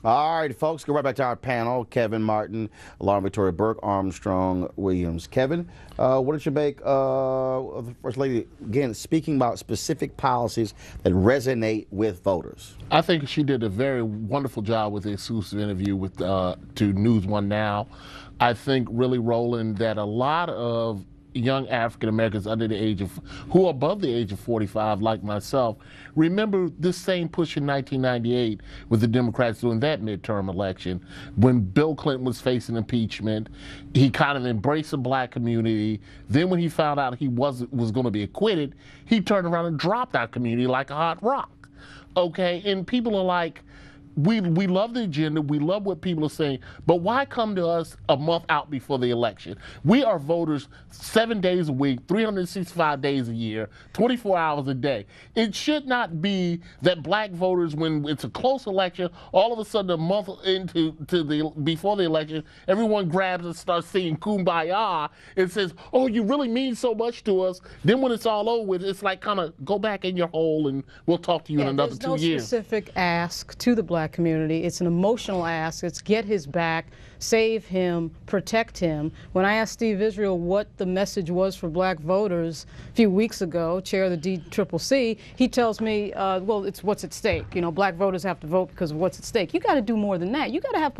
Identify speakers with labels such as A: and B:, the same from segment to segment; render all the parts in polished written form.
A: All right, folks, go right back to our panel. Kevin Martin, Lauren Victoria Burke, Armstrong Williams. Kevin, what did you make of the First Lady, again, speaking about specific policies that resonate with voters?
B: I think she did a very wonderful job with the exclusive interview with to News One Now. I think really, Roland, that a lot of young African Americans under the age of, who are above the age of 45, like myself, remember this same push in 1998 with the Democrats doing that midterm election. When Bill Clinton was facing impeachment, he kind of embraced the black community. Then when he found out he was going to be acquitted, he turned around and dropped our community like a hot rock. Okay, and people are like, we love the agenda, we love what people are saying, but why come to us a month out before the election? We are voters 7 days a week, 365 days a year, 24 hours a day. It should not be that black voters, when it's a close election, all of a sudden a month before the election, everyone grabs and starts singing Kumbaya and says, oh, you really mean so much to us. Then when it's all over with, it's like kind of go back in your hole and we'll talk to you in another 2 years.
C: There's no specific ask to the black community. It's an emotional ask. It's get his back, save him, protect him. When I asked Steve Israel what the message was for black voters a few weeks ago, chair of the DCCC, he tells me, well, it's what's at stake. You know, black voters have to vote because of what's at stake. You got to do more than that. You got to have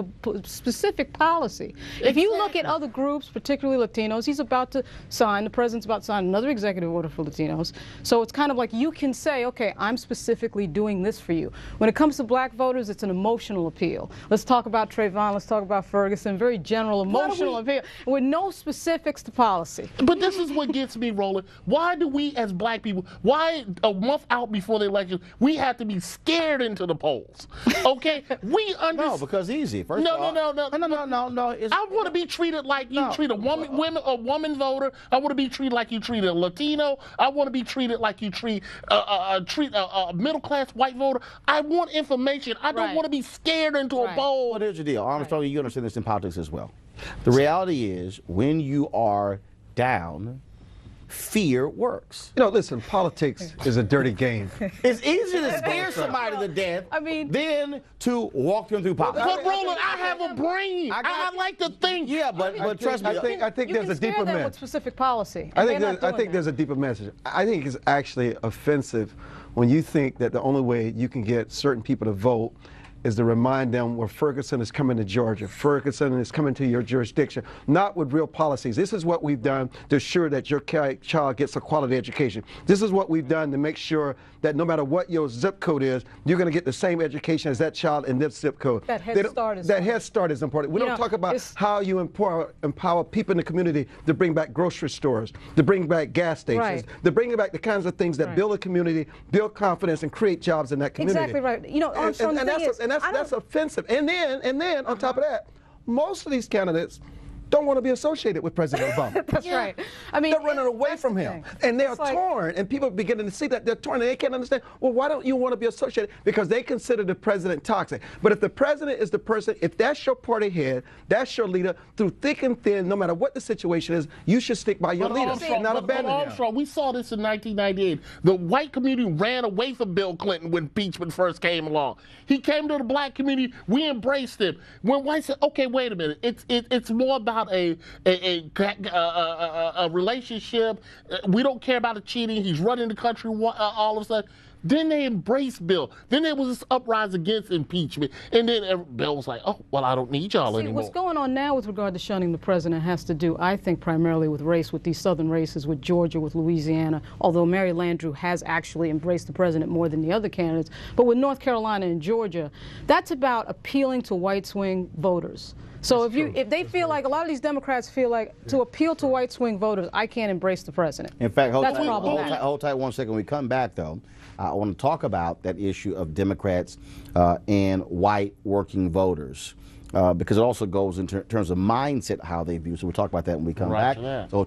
C: specific policy. Exactly. If you look at other groups, particularly Latinos, he's about to sign, the president's about to sign another executive order for Latinos. So it's kind of like you can say, okay, I'm specifically doing this for you. When it comes to black voters, it's an emotional appeal. Let's talk about Trayvon, let's talk about Ferguson, very general emotional appeal with no specifics to policy.
B: But this is what gets me rolling. Why do we as black people, why a month out before the election, we have to be scared into the polls? Okay? We understand.
A: No, because easy. First
B: no. I want to be treated like you treat a woman voter. I want to be treated like you treat a Latino. I want to be treated like you treat a middle-class white voter. I want information. I don't want to be scared into a poll.
A: Well, here's the deal. Armstrong, you understand this in politics as well. The reality is, when you are down, fear works.
D: You know, listen, politics is a dirty game.
A: It's easier to scare somebody to death than to walk them through politics.
B: But Roland, I have a brain. I like to think.
A: Yeah, but trust me.
D: I think there's a deeper message.
C: With specific policy.
D: I think there's a deeper message. I think it's actually offensive when you think that the only way you can get certain people to vote is to remind them where Ferguson is coming to Georgia. Ferguson is coming to your jurisdiction, not with real policies. This is what we've done to ensure that your child gets a quality education. This is what we've done to make sure that no matter what your zip code is, you're going to get the same education as that child in this zip code.
C: That Head Start is
D: Head Start is important. We don't talk about how you empower people in the community to bring back grocery stores, to bring back gas stations, to bring back the kinds of things that build a community, build confidence, and create jobs in that community.
C: Exactly right. You know, Armstrong,
D: that's offensive. And then on top of that, most of these candidates don't want to be associated with President Obama.
C: That's right. I mean,
D: they're running away from him, and they're torn. And people are beginning to see that they're torn, and they can't understand. Well, why don't you want to be associated? Because they consider the president toxic. But if the president is the person, if that's your party head, that's your leader, through thick and thin, no matter what the situation is, you should stick by your leader, not abandon him.
B: We saw this in 1998. The white community ran away from Bill Clinton when impeachment first came along. He came to the black community. We embraced him. When whites said, "Okay, wait a minute. It's more about a relationship. We don't care about the cheating. He's running the country all of a sudden." Then they embraced Bill. Then there was this uprising against impeachment. And then Bill was like, oh, well, I don't need y'all anymore.
C: What's going on now with regard to shunning the president has to do, I think, primarily with race, with these southern races, with Georgia, with Louisiana, although Mary Landrieu has actually embraced the president more than the other candidates. But with North Carolina and Georgia, that's about appealing to white swing voters. So if they feel like, a lot of these Democrats feel like, to appeal to white swing voters, I can't embrace the president.
A: In fact, hold tight 1 second. When we come back, though, I want to talk about that issue of Democrats and white working voters, because it also goes in terms of mindset, how they view. So we'll talk about that when we come back. So